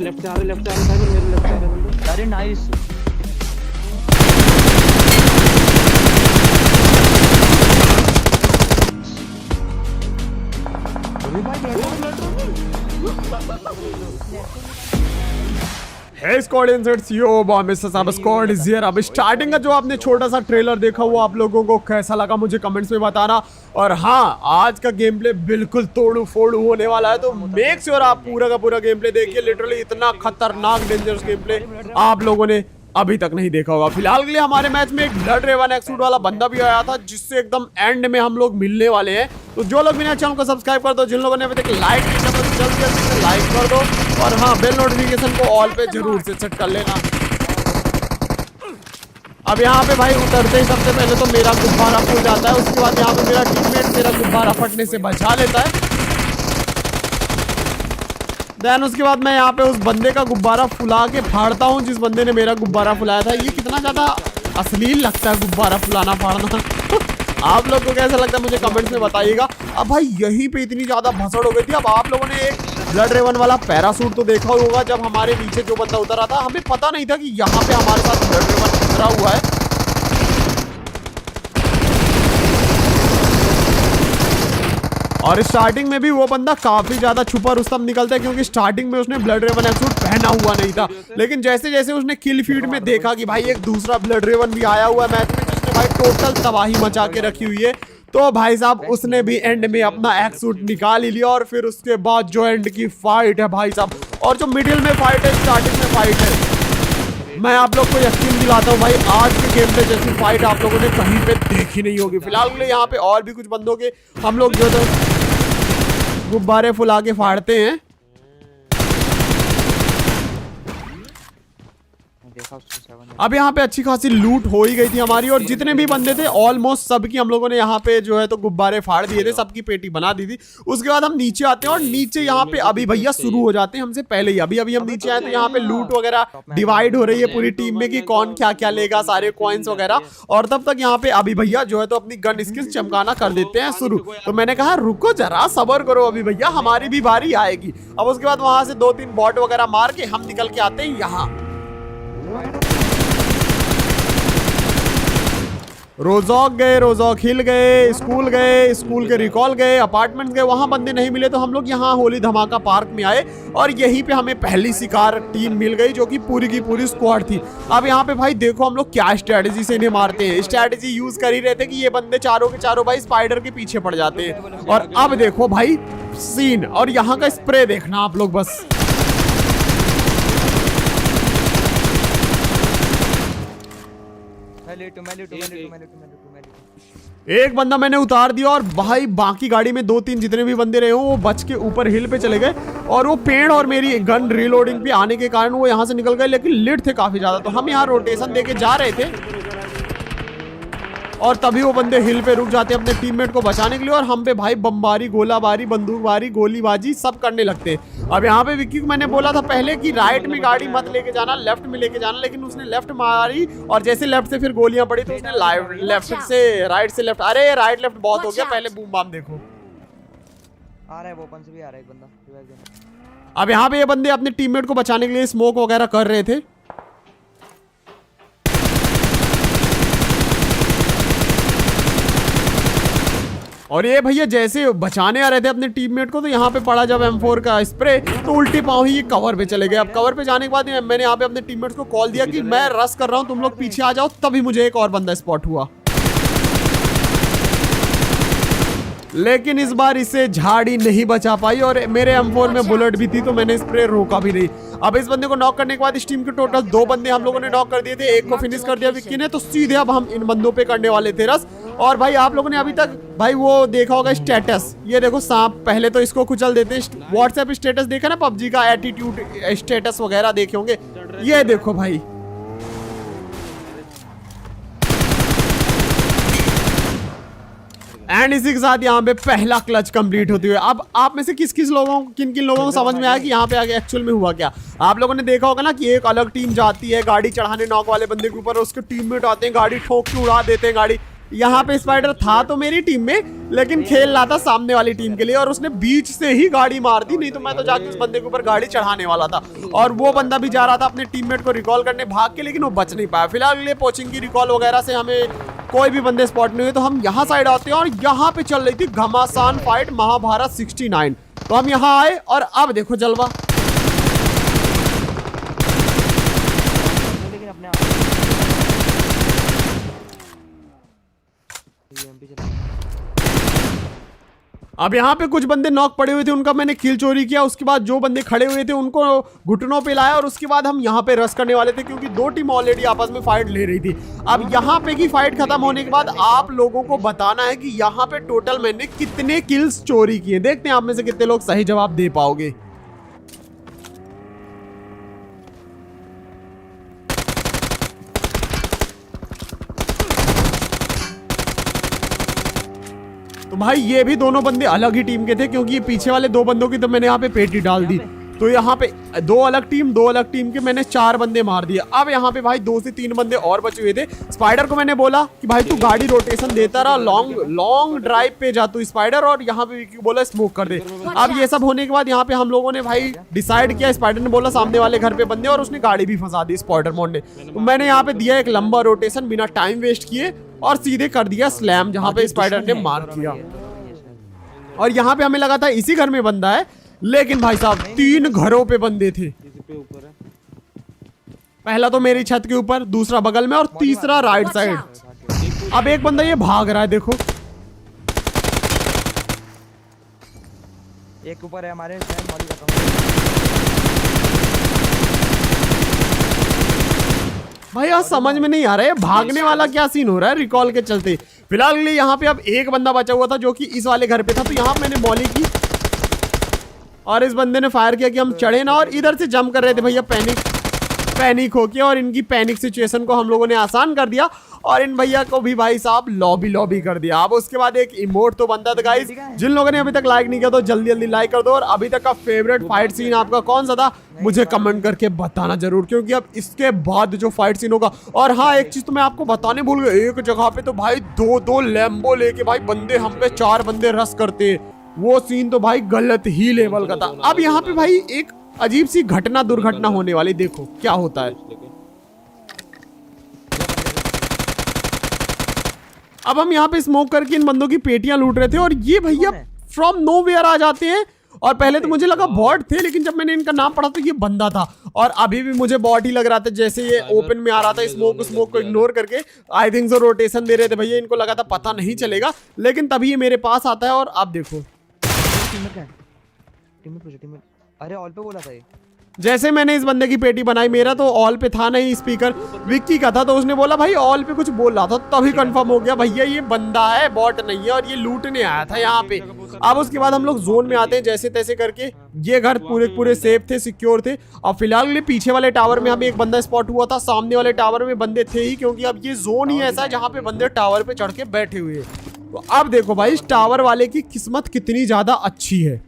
Left से आ रहे side में, मेरे लेफ्ट से आ रहे बंदे। अरे nice. Hey Squadians, it's yo bomb, Mr. Saba Squad is here। अब स्टार्टिंग का जो आपने छोटा सा ट्रेलर देखा वो आप लोगों को कैसा लगा मुझे कमेंट्स में बताना। और हाँ, आज का गेम प्ले बिल्कुल तोड़ू फोड़ू होने वाला है, तो मेक श्योर आप पूरा का पूरा गेम प्ले देखिए। लिटरली इतना खतरनाक डेंजरस गेम प्ले आप लोगों ने अभी तक नहीं देखा होगा। फिलहाल के लिए हमारे मैच में एक ब्लड रेवन एक्सूट वाला बंदा भी आया था, जिससे एकदम एंड में हम लोग मिलने वाले हैं। तो जो लोग मेरे चैनल को सब्सक्राइब कर दो, जिन लोगों ने अभी तक लाइक नहीं किया तो जल्दी जल्दी से लाइक कर दो, और हाँ, बेल नोटिफिकेशन को ऑल पे जरूर से सेट कर लेना। अब यहाँ पे भाई उतरते ही सबसे पहले तो मेरा गुब्बारा फूट जाता है, उसके बाद यहाँ पे मेरा टीममेट मेरा गुब्बारा फटने से बचा लेता है। देन उसके बाद मैं यहाँ पे उस बंदे का गुब्बारा फुला के फाड़ता हूँ, जिस बंदे ने मेरा गुब्बारा फुलाया था। ये कितना ज्यादा अश्लील लगता है गुब्बारा फुलाना फाड़ना। आप लोग को कैसा लगता है मुझे कमेंट्स में बताइएगा। अब भाई यहीं पे इतनी ज्यादा भसड़ हो गई थी। अब आप लोगों ने एक ब्लड रेवन वाला पैरासूट तो देखा होगा, जब हमारे नीचे जो बंदा उतरा था, हमें पता नहीं था कि यहाँ पे हमारे साथ ब्लड रेवन उतरा हुआ है। और स्टार्टिंग में भी वो बंदा काफी ज्यादा छुपा रुस्तम निकलता है, क्योंकि स्टार्टिंग में उसने ब्लड रेवन एक्सूट पहना हुआ नहीं था। लेकिन जैसे जैसे उसने किल फीड में देखा कि भाई एक दूसरा ब्लड रेवन भी आया हुआ है मैच में, जिसने भाई टोटल तबाही मचा के रखी हुई है, तो भाई साहब उसने भी एंड में अपना एक्सूट निकाल ही लिया। और फिर उसके बाद जो एंड की फाइट है भाई साहब, और जो मिडिल में फाइट है, स्टार्टिंग में फाइट है, मैं आप लोग को यकीन दिलाता हूँ भाई, आज के गेम में जैसी फाइट आप लोगों ने कहीं पे देखी नहीं होगी। फिलहाल के लिए यहाँ पे और भी कुछ बंदों के हम लोग जो तो गुब्बारे फुला के फाड़ते हैं। अब यहाँ पे अच्छी खासी लूट हो ही गई थी हमारी, और जितने भी बंदे थे ऑलमोस्ट सबकी हम लोगों ने यहाँ पे जो है तो गुब्बारे फाड़ दिए थे, सबकी पेटी बना दी थी। उसके बाद हम नीचे आते हैं, और नीचे यहाँ पे अभी भैया शुरू हो जाते हैं हमसे पहले ही। अभी अभी हम नीचे आए तो यहाँ पे लूट वगैरह डिवाइड हो रही है पूरी टीम में कि कौन क्या क्या लेगा, सारे कॉइन्स वगैरह। और तब तक यहाँ पे अभी भैया जो है तो अपनी गन स्किल्स चमकाना कर देते हैं शुरू। तो मैंने कहा रुको जरा, सब्र करो अभी भैया, हमारी भी बारी आएगी। अब उसके बाद वहां से 2-3 बॉट वगैरह मार के हम निकल के आते हैं यहाँ। रोजॉक गए, रोजॉक हिल गए, स्कूल के रिकॉल गए, अपार्टमेंट गए, वहां बंदे नहीं मिले तो हम लोग यहाँ होली धमाका पार्क में आए, और यहीं पे हमें पहली शिकार टीम मिल गई, जो कि पूरी की पूरी स्क्वाड थी। अब यहाँ पे भाई देखो हम लोग क्या स्ट्रेटजी से इन्हें मारते हैं। स्ट्रेटजी यूज कर ही रहे थे कि ये बंदे चारों के चारों भाई स्पाइडर के पीछे पड़ जाते हैं। और अब देखो भाई सीन, और यहाँ का स्प्रे देखना आप लोग बस। एक बंदा मैंने उतार दिया, और भाई बाकी गाड़ी में 2-3 जितने भी बंदे रहे हो वो बच के ऊपर हिल पे चले गए, और वो पेड़ और मेरी गन रीलोडिंग पे आने के कारण वो यहाँ से निकल गए। लेकिन लिट थे काफी ज्यादा, तो हम यहाँ रोटेशन देके जा रहे थे, और तभी वो बंदे हिल पे रुक जाते हैं अपने टीममेट को बचाने के लिए, और हम पे भाई बमबारी, गोलाबारी, बंदूकबारी, गोलीबाजी सब करने लगते हैं। अब यहाँ पे विक्की को मैंने बोला था पहले कि राइट में गाड़ी मत लेके जाना, लेफ्ट में लेके जाना, लेकिन उसने लेफ्ट मारी, और जैसे लेफ्ट से फिर गोलियां पड़ी तो उसने लेफ्ट से राइट से लेफ्ट, अरे राइट लेफ्ट बहुत हो गया, पहले बूम बाम देखो। आ रहा है, वो ओपन से भी आ रहा है एक बंदा। अब यहाँ पे ये बंदे अपने टीममेट को बचाने के लिए स्मोक वगैरह कर रहे थे। और ये भैया जैसे बचाने आ रहे थे अपने टीममेट को, तो यहाँ पे पड़ा जब M4 का स्प्रे, तो उल्टी पांव ही ये कवर पे चले गए। अब कवर पे जाने के बाद मैंने यहाँ पे अपने टीममेट्स को कॉल दिया कि मैं रश कर रहा हूँ, तुम लोग पीछे आ जाओ, तभी मुझे एक और बंदा स्पॉट हुआ। लेकिन इस बार इसे झाड़ी नहीं बचा पाई, और मेरे M4 में बुलेट भी थी, तो मैंने स्प्रे रोका भी नहीं। अब इस बंदे को नॉक करने के बाद इस टीम के टोटल 2 बंदे हम लोगों ने नॉक कर दिए थे, एक को फिनिश कर दिया विक्की ने, तो सीधे अब हम इन बंदों पे करने वाले थे रस। और भाई आप लोगों ने अभी तक भाई वो देखा होगा स्टेटस, ये देखो सांप, पहले तो इसको कुचल देते हैं। व्हाट्सएप स्टेटस देखा ना, पबजी का एटीट्यूड स्टेटस वगैरह देखे होंगे, ये देखो भाई। एंड इसी के साथ यहाँ पे पहला क्लच कंप्लीट होती हुई। अब आप में से किन किन लोगों को समझ में आया कि यहाँ पे आगे एक्चुअल में हुआ क्या। आप लोगों ने देखा होगा ना कि एक अलग टीम जाती है गाड़ी चढ़ाने नॉक वाले बंदे के ऊपर, उसके टीममेट आते हैं, गाड़ी ठोक के उड़ा देते हैं गाड़ी। यहाँ पे स्पाइडर था तो मेरी टीम में, लेकिन खेल रहा था सामने वाली टीम के लिए और उसने बीच से ही गाड़ी मार दी, नहीं तो मैं तो जाके उस बंदे के ऊपर गाड़ी चढ़ाने वाला था। और वो बंदा भी जा रहा था अपने टीममेट को रिकॉल करने भाग के, लेकिन वो बच नहीं पाया। फिलहाल के लिए पोचिंग की रिकॉल वगैरह से हमें कोई भी बंदे स्पॉट नहीं हुए, तो हम यहाँ साइड आते हैं और यहाँ पे चल रही थी घमासान फाइट महाभारत 69। तो हम यहाँ आए और अब देखो जलवा। लेकिन अपने अब यहाँ पे कुछ बंदे नॉक पड़े हुए थे, उनका मैंने किल चोरी किया। उसके बाद जो बंदे खड़े हुए थे उनको घुटनों पे लाया और उसके बाद हम यहाँ पे रश करने वाले थे, क्योंकि दो टीम ऑलरेडी आपस में फाइट ले रही थी। अब यहाँ पे की फाइट खत्म होने के बाद आप लोगों को बताना है कि यहाँ पे टोटल मैंने कितने किल्स चोरी किए। देखते हैं आप में से कितने लोग सही जवाब दे पाओगे। तो भाई ये भी दोनों बंदे अलग ही टीम के थे, क्योंकि ये पीछे वाले दो बंदों की तो मैंने यहाँ पे पेटी डाल दी। तो यहाँ पे दो अलग टीम के मैंने 4 बंदे मार दिए। अब यहाँ पे भाई 2 से 3 बंदे और बचे हुए थे। स्पाइडर को मैंने बोला कि भाई तू गाड़ी रोटेशन देता रहा, लॉन्ग ड्राइव पे जा तू स्पाइडर, और यहाँ पे विक्की को बोला स्मोक कर दे। अब ये सब होने के बाद यहाँ पे हम लोगों ने भाई डिसाइड किया, स्पाइडर ने बोला सामने वाले घर पे बंदे, और उसने गाड़ी भी फंसा दी स्पाइडर मोड ने। तो मैंने यहाँ पे दिया एक लंबा रोटेशन बिना टाइम वेस्ट किए और सीधे कर दिया स्लैम जहाँ पे स्पाइडर ने मार किया। और यहाँ पे हमें लगा था इसी घर में बंदा है, लेकिन भाई साहब 3 घरों पे बंदे थे। किसी पे ऊपर है। पहला तो मेरी छत के ऊपर, दूसरा बगल में और तीसरा राइट साइड। अब एक बंदा ये भाग रहा है, देखो एक ऊपर है हमारे मॉली का। भाई आज समझ में नहीं आ रहा है भागने वाला क्या सीन हो रहा है रिकॉल के चलते। फिलहाल के लिए यहाँ पे अब एक बंदा बचा हुआ था जो कि इस वाले घर पे था, तो यहाँ मैंने मॉली की और इस बंदे ने फायर किया कि हम चढ़े ना, और इधर से जंप कर रहे थे भैया पैनिक होके, और इनकी पैनिक सिचुएशन को हम लोगों ने आसान कर दिया और इन भैया को भी भाई साहब लॉबी कर दिया। अब उसके बाद एक इमोट तो बनता था गाइस। जिन लोगों ने अभी तक लाइक नहीं किया तो जल्दी लाइक कर दो, और अभी तक का फेवरेट फाइट सीन आपका कौन सा था मुझे कमेंट करके बताना जरूर, क्योंकि अब इसके बाद जो फाइट सीन होगा। और हाँ, एक चीज तो मैं आपको बताने भूल गया, एक जगह पे तो भाई 2 लैम्बो लेके भाई बंदे हम पे 4 बंदे रश करते, वो सीन तो भाई गलत ही लेवल का था। अब यहाँ पे भाई एक अजीब सी दुर्घटना होने वाली, देखो क्या होता है। अब हम यहाँ पे स्मोक करके इन बंदों की पेटियां लूट रहे थे, और ये भैया फ्रॉम नोवेयर आ जाते हैं। और पहले तो मुझे लगा बॉट थे, लेकिन जब मैंने इनका नाम पढ़ा तो ये बंदा था, और अभी भी मुझे बॉट ही लग रहा था। जैसे ये ओपन में आ रहा था स्मोक को इग्नोर करके, आई थिंक सो रोटेशन दे रहे थे भैया, इनको लगा था पता नहीं चलेगा, लेकिन तभी ये मेरे पास आता है। और अब देखो टीममेट अरे ऑल पे बोला था ये। जैसे मैंने इस बंदे की पेटी बनाई, मेरा तो ऑल पे था नहीं स्पीकर, विक्की का था, तो उसने बोला भाई ऑल पे कुछ बोल रहा था, तभी कंफर्म हो गया भैया ये बंदा है, बॉट नहीं है, और ये लूटने आया था यहाँ पे। अब उसके बाद हम लोग जोन में आते हैं जैसे तैसे करके। ये घर पूरे सेफ थे, सिक्योर थे। अब फिलहाल के लिए पीछे वाले टावर में हमें एक बंदा स्पॉट हुआ था, सामने वाले टावर में बंदे थे ही, क्योंकि अब ये जोन ही ऐसा है जहाँ पे बंदे टावर पे चढ़ के बैठे हुए हैं। तो अब देखो भाई इस टावर वाले की किस्मत कितनी ज्यादा अच्छी है।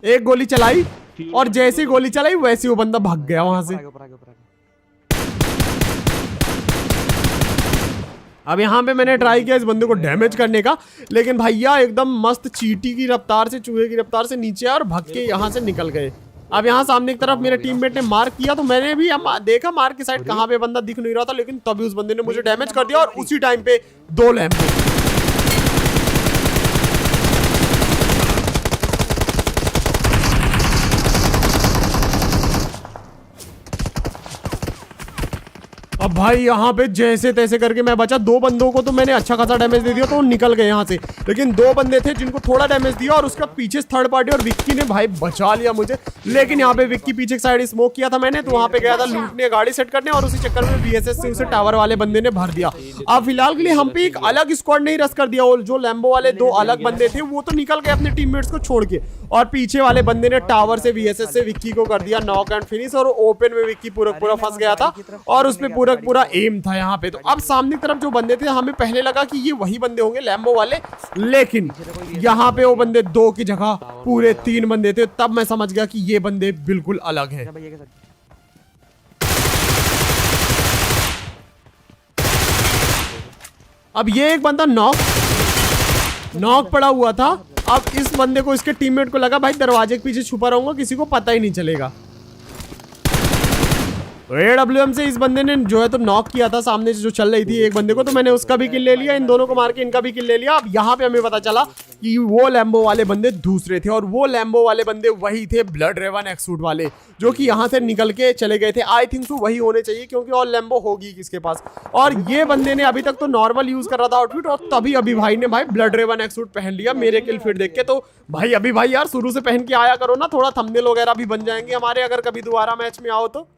एक गोली चलाई और जैसे गोली चलाई वैसे वो बंदा भाग गया वहां से। अब यहाँ पे मैंने ट्राई किया इस बंदे को डैमेज करने का, लेकिन भैया एकदम मस्त चींटी की रफ्तार से, चूहे की रफ्तार से नीचे और भाग के यहाँ से निकल गए। अब यहाँ सामने की तरफ मेरे टीममेट ने मार्क किया, तो मैंने भी देखा मार्क की साइड कहाँ पे बंदा दिख नहीं रहा था, लेकिन तभी उस बंदे ने मुझे डैमेज कर दिया, और उसी टाइम पे 2 लैम्बो। अब भाई यहाँ पे जैसे तैसे करके मैं बचा। 2 बंदों को तो मैंने अच्छा खासा डैमेज दे दिया, तो वो निकल गए यहाँ से, लेकिन 2 बंदे थे जिनको थोड़ा डैमेज दिया, और उसका पीछे थर्ड पार्टी और विक्की ने भाई बचा लिया मुझे। लेकिन यहाँ पे विक्की पीछे साइड स्मोक किया था मैंने, तो वहाँ पे गया था लूटने, गाड़ी सेट करने, और उसी चक्कर में VSS से उसे टावर वाले बंदे ने भर दिया। अब फिलहाल के लिए हम पे एक अलग स्क्वाड नहीं रश कर दिया, और जो लैम्बो वाले 2 अलग बंदे थे वो तो निकल गए अपने टीममेट्स को छोड़ के, और पीछे वाले बंदे ने टावर से VSS से विक्की को कर दिया नॉक एंड फिनिश, और ओपन में विक्की पूरा फंस गया था, और उसपे पूरा एम था यहाँ पे। तो अब सामने की तरफ जो बंदे थे हमें पहले लगा कि ये वही बंदे होंगे लैम्बो वाले, लेकिन यहाँ पे वो बंदे 2 की जगह पूरे 3 बंदे थे। तब मैं समझ गया कि ये बंदे बिल्कुल अलग हैं। अब ये एक बंदा नॉक पड़ा हुआ था। अब इस बंदे को, इसके टीममेट को लगा भाई दरवाजे के पीछे छुपा रहूंगा, किसी को पता ही नहीं चलेगा। तो AWM से इस बंदे ने जो है तो नॉक किया था सामने से जो चल रही थी एक बंदे को, तो मैंने उसका भी किल ले लिया, इन दोनों को मार के इनका भी किल ले लिया। अब यहाँ पे हमें पता चला कि वो लैम्बो वाले बंदे दूसरे थे और वो लैम्बो वाले बंदे वही थे ब्लड रेवन एक्सूट वाले, जो कि यहाँ से निकल के चले गए थे। आई थिंक सो वही होने चाहिए, क्योंकि और लैम्बो होगी किसके पास। और ये बंदे ने अभी तक तो नॉर्मल यूज कर रहा था आउटफिट, और तभी अभी भाई ने भाई ब्लड रेवन एक्सूट पहन लिया मेरे किल फीड देख के। तो भाई अभी भाई यार शुरू से पहन के आया करो ना, थोड़ा थंबनेल वगैरह भी बन जाएंगे हमारे, अगर कभी दोबारा मैच में आओ तो।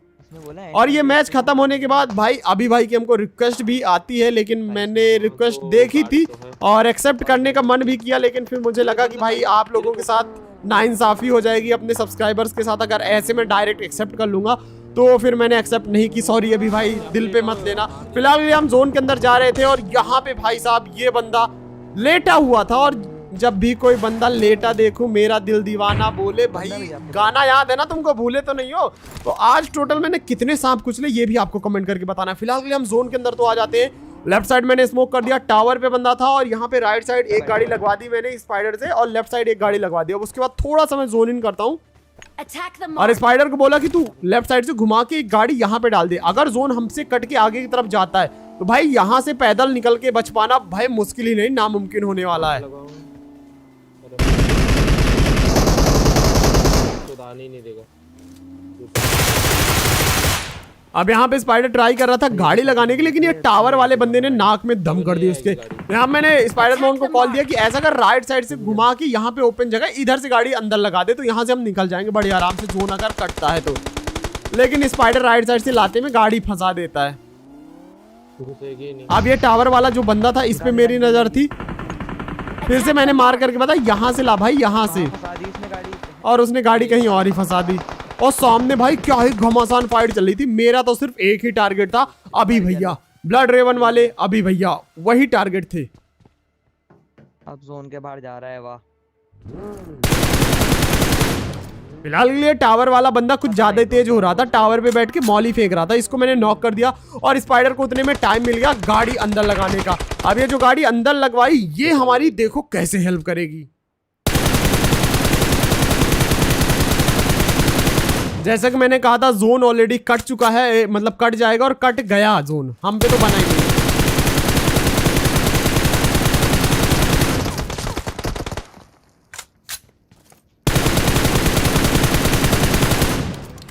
और ये मैच खत्म होने के बाद भाई अभी भाई की हमको रिक्वेस्ट भी आती है, लेकिन मैंने रिक्वेस्ट देखी थी और एक्सेप्ट करने का मन भी किया, लेकिन फिर मुझे लगा कि भाई आप लोगों के साथ नाइंसाफी हो जाएगी अपने सब्सक्राइबर्स के साथ, अगर ऐसे में डायरेक्ट एक्सेप्ट कर लूंगा। तो फिर मैंने एक्सेप्ट नहीं की, सॉरी अभी भाई दिल पे मत लेना। फिलहाल हम जोन के अंदर जा रहे थे और यहाँ पे भाई साहब ये बंदा लेटा हुआ था, और जब भी कोई बंदा लेटा देखूं मेरा दिल दीवाना बोले। भाई गाना याद है ना तुमको, भूले तो नहीं हो? तो आज टोटल मैंने कितने सांप कुचले ये भी आपको कमेंट करके बताना। फिलहाल के लिए हम जोन के अंदर तो आ जाते हैं। लेफ्ट साइड मैंने स्मोक कर दिया, टावर पे बंदा था, और यहाँ पे राइट साइड एक गाड़ी लगवा दी मैंने स्पाइडर से, और लेफ्ट साइड एक गाड़ी लगवा दी। अब उसके बाद थोड़ा सा मैं जोन इन करता हूँ और स्पाइडर को बोला कि तू लेफ्ट साइड से घुमा के एक गाड़ी यहाँ पे डाल दे। अगर जोन हमसे कट के आगे की तरफ जाता है तो भाई यहाँ से पैदल निकल के बच पाना भाई मुश्किल ही नहीं, नामुमकिन होने वाला है। नहीं देगा। अब यहाँ पे स्पाइडर ट्राई कर रहा था गाड़ी लगाने की, लेकिन ये टावर वाले बंदे ने नाक में दम कर दी उसके। यहाँ मैंने स्पाइडर मैन को कॉल दिया कि ऐसा कर राइट साइड से घुमा के यहाँ पे ओपन जगह इधर से गाड़ी अंदर लगा दे, तो यहाँ से हम निकल जाएंगे बड़े आराम से, जोन अगर कटता है तो। लेकिन स्पाइडर राइट साइड से लाते में गाड़ी फंसा देता है। अब ये टावर वाला जो बंदा था इस पे मेरी नजर थी, फिर से मैंने मार करके बताया यहाँ से ला भाई, यहाँ से, और उसने गाड़ी कहीं और ही फंसा दी। और सामने भाई क्या ही घमासान फाइट चल रही थी। मेरा तो सिर्फ एक ही टारगेट था, अभी भैया ब्लड रेवन वाले अभी भैया वही टारगेट थे। अब जोन के बाहर जा रहा है। वाह, फिलहाल के लिए टावर वाला बंदा कुछ ज्यादा तेज हो रहा था, टावर पे बैठ के मॉली फेंक रहा था। इसको मैंने नॉक कर दिया और स्पाइडर को उतने में टाइम मिल गया गाड़ी अंदर लगाने का। अब ये जो गाड़ी अंदर लगवाई ये हमारी देखो कैसे हेल्प करेगी। जैसा कि मैंने कहा था जोन ऑलरेडी कट चुका है, मतलब कट जाएगा, और कट गया जोन, हम पे तो बना ही नहीं।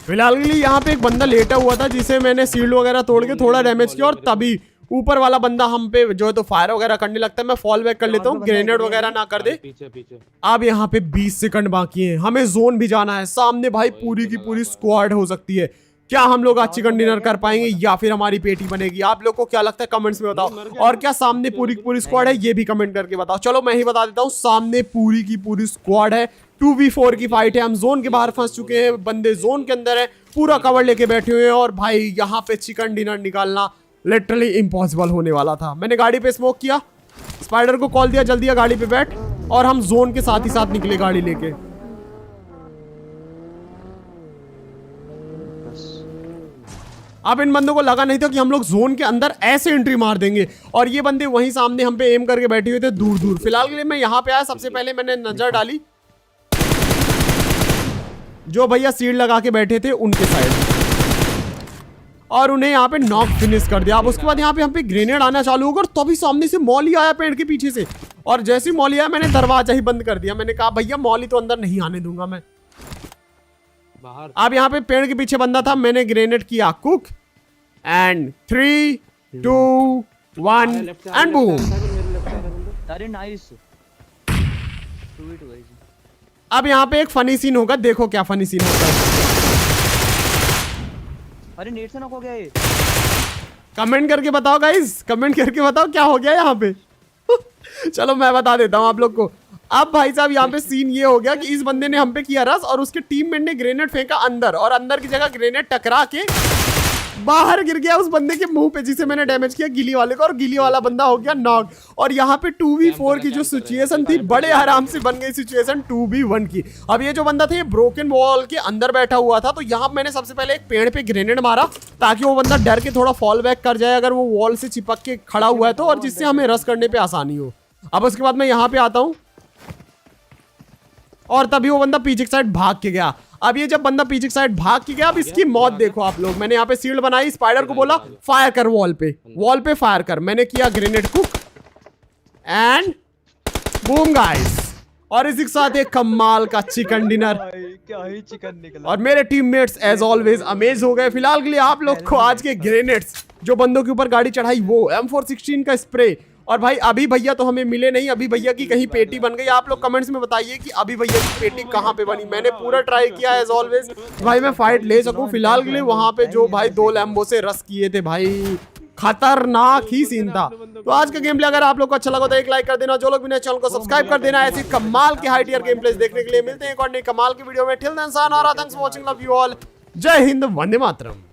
फिलहाल के लिए यहाँ पे एक बंदा लेटा हुआ था जिसे मैंने शील्ड वगैरह तोड़ के थोड़ा डैमेज किया, और तभी ऊपर वाला बंदा हम पे जो है तो फायर वगैरह करने लगता है। मैं फॉल बैक कर लेता हूँ, ग्रेनेड वगैरह ना कर दे। पीछे। अब यहाँ पे 20 सेकंड बाकी हैं, हमें जोन भी जाना है। सामने भाई पूरी की पूरी स्क्वाड हो सकती है। क्या हम लोग आज चिकन डिनर कर पाएंगे या फिर हमारी पेटी बनेगी? आप लोग को क्या लगता है कमेंट्स में बताओ। और क्या सामने पूरी की पूरी स्क्वाड है ये भी कमेंट करके बताओ। चलो मैं ही बता देता हूँ, सामने पूरी की पूरी स्क्वाड है। 2v4 की फाइट है। हम जोन के बाहर फंस चुके हैं, बंदे जोन के अंदर है, पूरा कवर लेके बैठे हुए हैं, और भाई यहाँ पे चिकन डिनर निकालना लिटरली इम्पॉसिबल होने वाला था। मैंने गाड़ी पे स्मोक किया, स्पाइडर को कॉल दिया जल्दी गाड़ी पे बैठ, और हम जोन के साथ ही साथ निकले गाड़ी लेके। अब इन बंदों को लगा नहीं था कि हम लोग जोन के अंदर ऐसे एंट्री मार देंगे, और ये बंदे वहीं सामने हम पे एम करके बैठे हुए थे दूर दूर। फिलहाल के लिए मैं यहाँ पे आया, सबसे पहले मैंने नजर डाली जो भैया सीट लगा के बैठे थे उनके साइड, और उन्हें यहाँ पे नॉक फिनिश कर दिया। अब उसके बाद यहाँ पे हम पे ग्रेनेड आना चालू होगा, और तभी सामने से मॉली आया पेड़ के पीछे से, और जैसे ही मॉली आया मैंने दरवाजा ही बंद कर दिया। मैंने कहा भैया मॉली तो अंदर नहीं आने दूंगा मैं बाहर। अब यहाँ पे पेड़ के पीछे बंदा था, मैंने ग्रेनेड किया कुक, एंड 3 2 1 एंड बूम। अरे नाइस। अब यहाँ पे एक फनी सीन होगा, देखो क्या फनी सीन होता है। अरे नेट से नॉक हो गया ये। कमेंट करके बताओ गाइस, कमेंट करके बताओ क्या हो गया यहाँ पे। चलो मैं बता देता हूँ आप लोग को। अब भाई साहब यहाँ पे सीन ये हो गया कि इस बंदे ने हम पे किया रस, और उसके टीममेट ने ग्रेनेड फेंका अंदर, और अंदर की जगह ग्रेनेड टकरा के बाहर गिर गया उस बंदे के मुंह पे जिसे मैंने डैमेज किया गिली वाले को, और गिली वाला बंदा हो गया नॉक। और यहाँ पे 2v4 की जो सिचुएशन थी बड़े आराम से बन गई सिचुएशन 2v1 की। अब ये जो बंदा था ये ब्रोकन वॉल के अंदर बैठा हुआ था, तो यहाँ मैंने सबसे पहले एक पेड़ पे ग्रेनेड मारा ताकि वो बंदा डर के थोड़ा फॉल बैक कर जाए अगर वो वॉल से चिपक के खड़ा हुआ है तो, और जिससे हमें रश करने पे आसानी हो। अब उसके बाद मैं यहाँ पे आता हूँ और तभी वो बंदा पीछे की साइड भाग के गया। अब ये जब बंदा पीछे की साइड भाग के गया, अब इसकी मौत देखो आप लोग। मैंने यहाँ पे शील्ड बनाई, स्पाइडर को बोला फायर कर वॉल पे फायर कर। मैंने किया grenade cook and boom guys. और इसी के साथ एक कमाल का चिकन डिनर। क्या ही चिकन निकला। और मेरे टीममेट्स एज ऑलवेज अमेज हो गए। फिलहाल के लिए आप लोग को आज के ग्रेनेड्स जो बंदों के ऊपर गाड़ी चढ़ाई वो, M416 का स्प्रे, और भाई अभी भैया तो हमें मिले नहीं। अभी भैया की कहीं पेटी बन गई। आप लोग कमेंट्स में बताइए कि अभी भैया की पेटी कहाँ पे बनी। मैंने पूरा ट्राई किया एज ऑलवेज भाई मैं फाइट ले सकूं। फिलहाल के लिए वहां पे जो भाई 2 लैम्बो से रश किए थे भाई, खतरनाक ही सीन था। तो आज का गेम प्ले अगर आप लोग को अच्छा लगा तो एक लाइक कर देना, जो लोग भी नए चैनल को सब्सक्राइब कर देना। ऐसी कमाल के हाई टियर गेम प्लेस देखने के लिए मिलते हैं एक और नई कमाल की वीडियो में। टिल देन सायोनारा, thanks for watching, love you all, जय हिंद, वंदे मातरम।